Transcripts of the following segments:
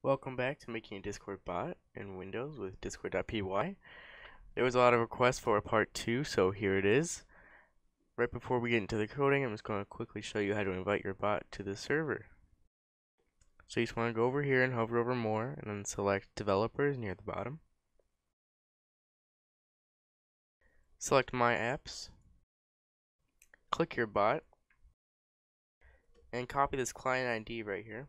Welcome back to making a Discord bot in Windows with Discord.py. There was a lot of requests for a part 2, so here it is. Right before we get into the coding, I'm just going to quickly show you how to invite your bot to the server. So you just want to go over here and hover over More, and then select Developers near the bottom. Select My Apps. Click your bot, and copy this client ID right here.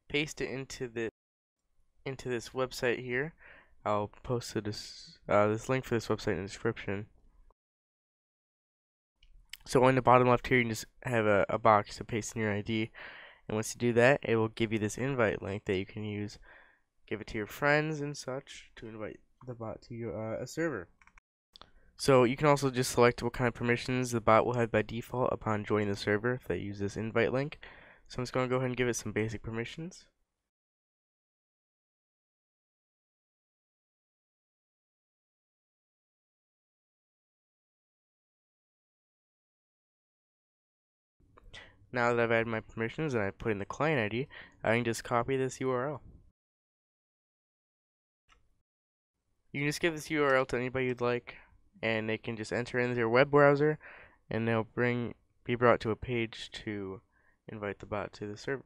Paste it into this website here. I'll post this link for this website in the description. So in the bottom left here, you can just have a box to paste in your ID. And once you do that, it will give you this invite link that you can use. Give it to your friends and such to invite the bot to your a server. So you can also just select what kind of permissions the bot will have by default upon joining the server if they use this invite link. So I'm just going to go ahead and give it some basic permissions. Now that I've added my permissions and I've put in the client ID, I can just copy this URL. You can just give this URL to anybody you'd like, and they can just enter in their web browser, and they'll be brought to a page to invite the bot to the server.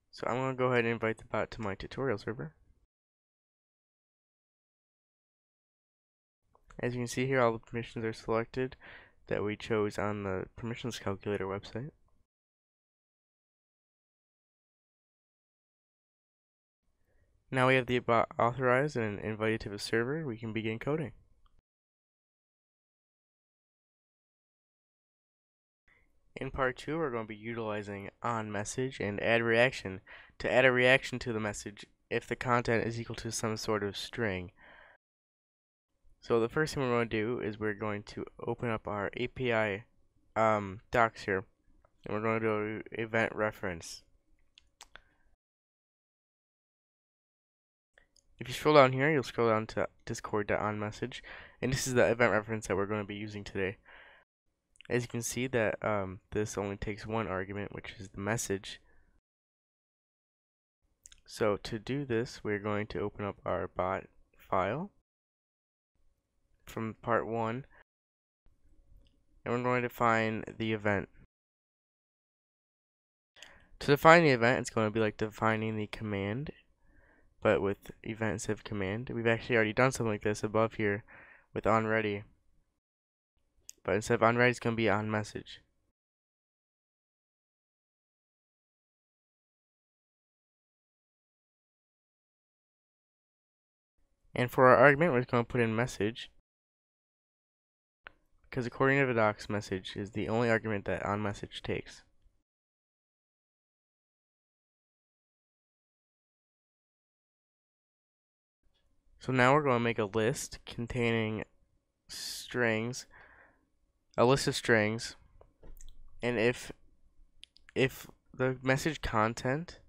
So I'm going to go ahead and invite the bot to my tutorial server. As you can see here, all the permissions are selected that we chose on the permissions calculator website. Now we have the bot authorized and invited to the server, we can begin coding. In part 2, we're going to be utilizing onMessage and addReaction to add a reaction to the message if the content is equal to some sort of string. So the first thing we're going to do is we're going to open up our API docs here, and we're going to go to event reference. If you scroll down here, you'll scroll down to discord.onMessage, and this is the event reference that we're going to be using today. As you can see that this only takes one argument, which is the message. So to do this, we're going to open up our bot file from part 1, and we're going to define the event. To define the event, it's going to be like defining the command, but with event instead of command. We've actually already done something like this above here with onReady, but instead of onReady, it's going to be onMessage. And for our argument, we're just going to put in message, because according to the docs, message is the only argument that onMessage takes. So now we're going to make a list containing strings, a list of strings, and if the message content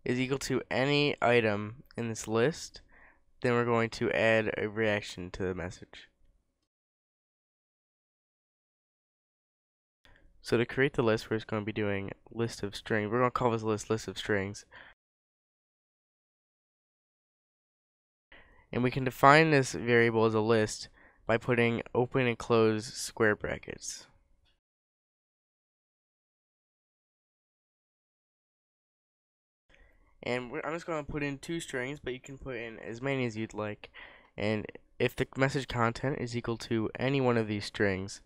is equal to any item in this list, then we're going to add a reaction to the message. So to create the list, we're just going to be doing list of strings. We're going to call this list of strings. And we can define this variable as a list by putting open and close square brackets. And I'm just going to put in 2 strings, but you can put in as many as you'd like. And if the message content is equal to any one of these strings,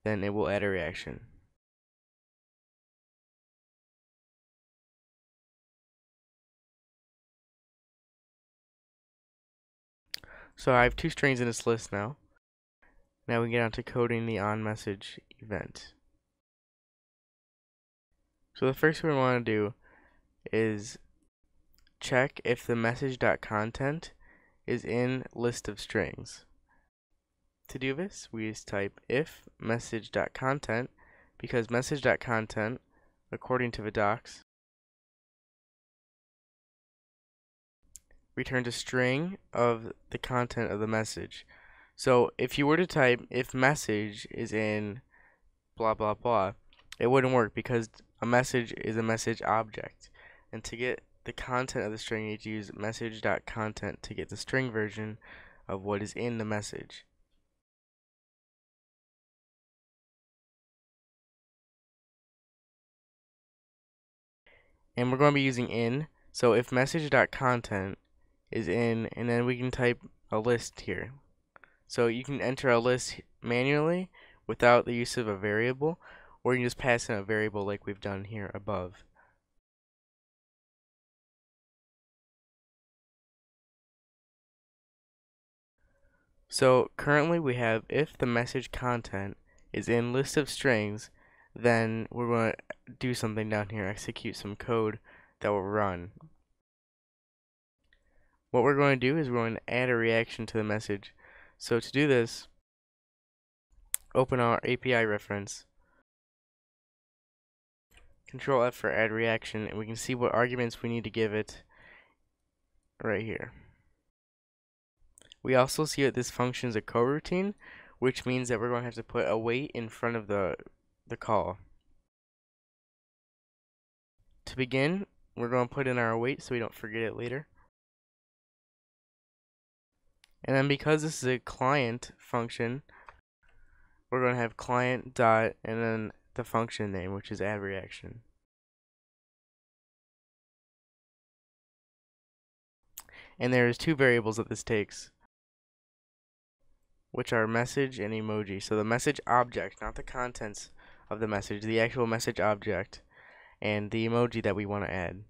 then it will add a reaction. So I have 2 strings in this list now. Now we get on to coding the onMessage event. So the first thing we want to do is check if the message.content is in list of strings. To do this, we just type if message.content, because message.content, according to the docs, returns a string of the content of the message. So if you were to type if message is in blah blah blah, it wouldn't work because a message is a message object. And to get the content of the string, you need to use message.content to get the string version of what is in the message. And we're going to be using in. So if message.content is in, and then we can type a list here. So you can enter a list manually without the use of a variable, or you can just pass in a variable like we've done here above. So currently we have if the message content is in list of strings, then we're going to do something down here, execute some code that will run. What we're going to do is we're going to add a reaction to the message. So to do this, open our API reference, Control F for add reaction, and we can see what arguments we need to give it right here. We also see that this function is a coroutine, which means that we're going to have to put await in front of the call. To begin, we're going to put in our await so we don't forget it later. And then because this is a client function, we're going to have client dot and then the function name, which is add reaction. And there's two variables that this takes, which are message and emoji. So the message object, not the contents of the message, the actual message object, and the emoji that we want to add.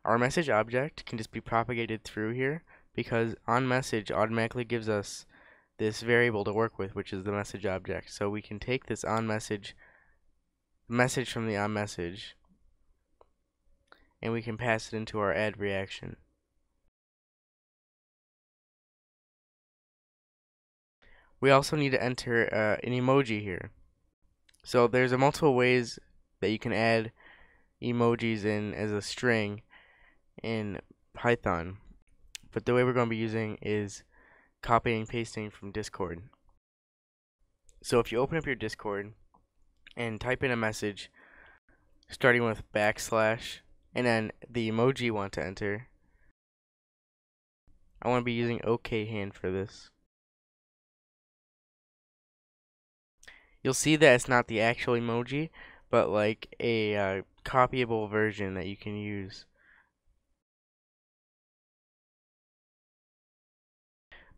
Our message object can just be propagated through here because onMessage automatically gives us this variable to work with, which is the message object. So we can take this onMessage message from the onMessage and we can pass it into our add reaction. We also need to enter an emoji here. So there's multiple ways that you can add emojis in as a string in Python, but the way we're going to be using is copying and pasting from Discord. So if you open up your Discord and type in a message starting with backslash and then the emoji you want to enter, I want to be using OK hand for this. You'll see that it's not the actual emoji, but like a copyable version that you can use.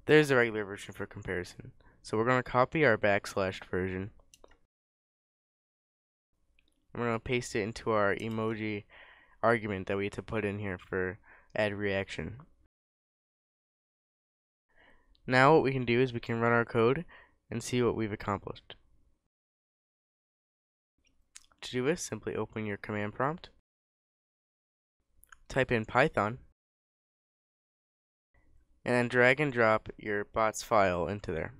There's the regular version for comparison. So we're going to copy our backslash version. And we're going to paste it into our emoji argument that we had to put in here for add reaction. Now what we can do is we can run our code and see what we've accomplished. To do this, simply open your command prompt, type in Python, and then drag and drop your bot's file into there.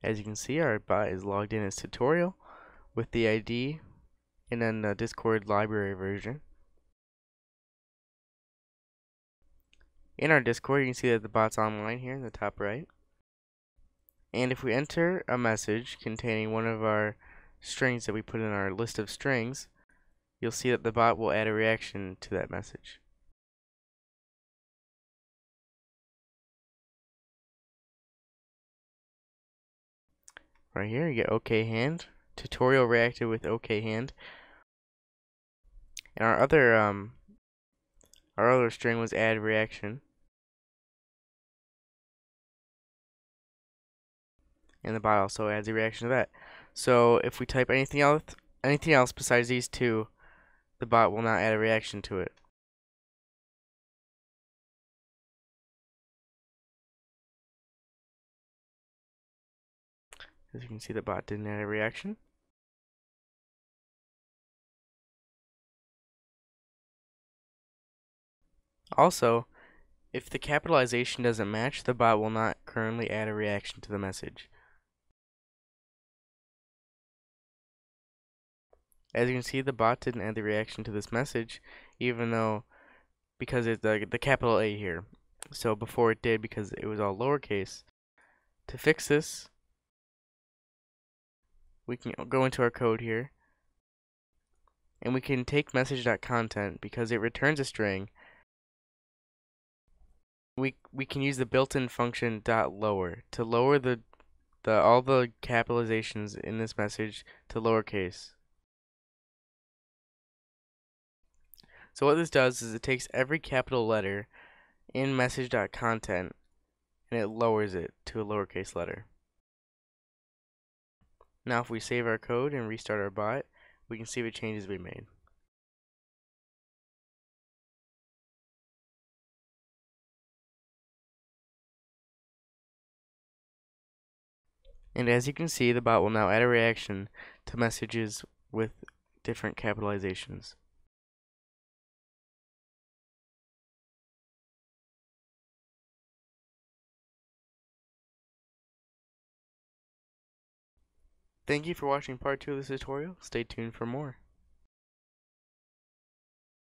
As you can see, our bot is logged in as tutorial with the ID and then the Discord library version. In our Discord, you can see that the bot's online here in the top right. And if we enter a message containing one of our strings that we put in our list of strings, you'll see that the bot will add a reaction to that message. Right here, you get OK hand, tutorial reacted with OK hand. And our other string was add reaction. And the bot also adds a reaction to that. So if we type anything else besides these two, the bot will not add a reaction to it. As you can see, the bot didn't add a reaction. Also, if the capitalization doesn't match, the bot will not currently add a reaction to the message. As you can see, the bot didn't add the reaction to this message, even though, because it's the capital A here. So before it did, because it was all lowercase. To fix this, we can go into our code here, and we can take message.content because it returns a string. We can use the built-in function .lower to lower all the capitalizations in this message to lowercase. So what this does is it takes every capital letter in message.content and it lowers it to a lowercase letter. Now if we save our code and restart our bot, we can see what changes we made. And as you can see, the bot will now add a reaction to messages with different capitalizations. Thank you for watching part 2 of this tutorial. Stay tuned for more.